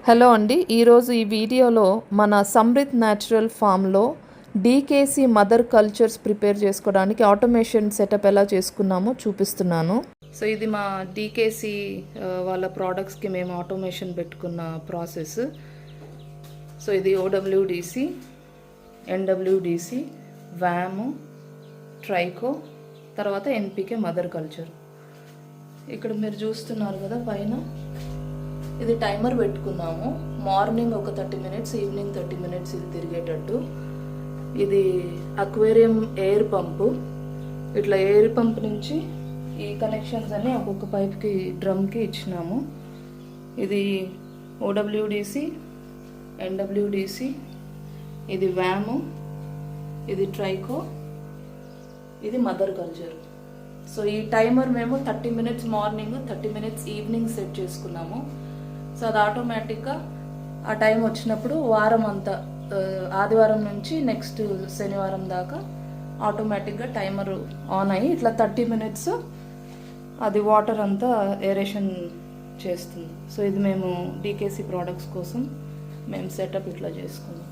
Hello అండి, ఈరోజు ఈ వీడియోలో మన సమృత్ న్యాచురల్ ఫామ్లో డీకేసీ మదర్ కల్చర్స్ ప్రిపేర్ చేసుకోవడానికి ఆటోమేషన్ సెటప్ ఎలా చేసుకున్నామో చూపిస్తున్నాను. సో ఇది మా డీకేసీ వాళ్ళ ప్రోడక్ట్స్కి మేము ఆటోమేషన్ పెట్టుకున్న ప్రాసెస్. సో ఇది ఓడబ్ల్యూడిసి, ఎన్డబ్ల్యూడిసి, వ్యాము, ట్రైకో, తర్వాత ఎన్పికే మదర్ కల్చర్. ఇక్కడ మీరు చూస్తున్నారు కదా పైన, ఇది టైమర్ పెట్టుకున్నాము. మార్నింగ్ ఒక 30 minutes, ఈవినింగ్ 30 minutes ఇది తిరిగేటట్టు. ఇది అక్వేరియం ఎయిర్ పంపు. ఇట్లా ఎయిర్ పంప్ నుంచి ఈ కనెక్షన్స్ అన్ని ఒక్కొక్క పైప్కి డ్రమ్కి ఇచ్చినాము. ఇది ఓడబ్ల్యూడిసి, ఎన్డబ్ల్యూడిసి, ఇది వ్యాము, ఇది ట్రైకో, ఇది మదర్ కల్చర్. సో ఈ టైమర్ మేము 30 minutes morning, 30 minutes evening set చేసుకున్నాము. సో అది ఆటోమేటిక్గా ఆ టైం వచ్చినప్పుడు వారం అంతా, ఆదివారం నుంచి నెక్స్ట్ శనివారం దాకా ఆటోమేటిక్గా టైమర్ ఆన్ అయ్యి ఇట్లా 30 minutes అది వాటర్ అంతా ఏరేషన్ చేస్తుంది. సో ఇది మేము డీకేసీ ప్రోడక్ట్స్ కోసం మేము సెటప్ ఇట్లా చేసుకున్నాం.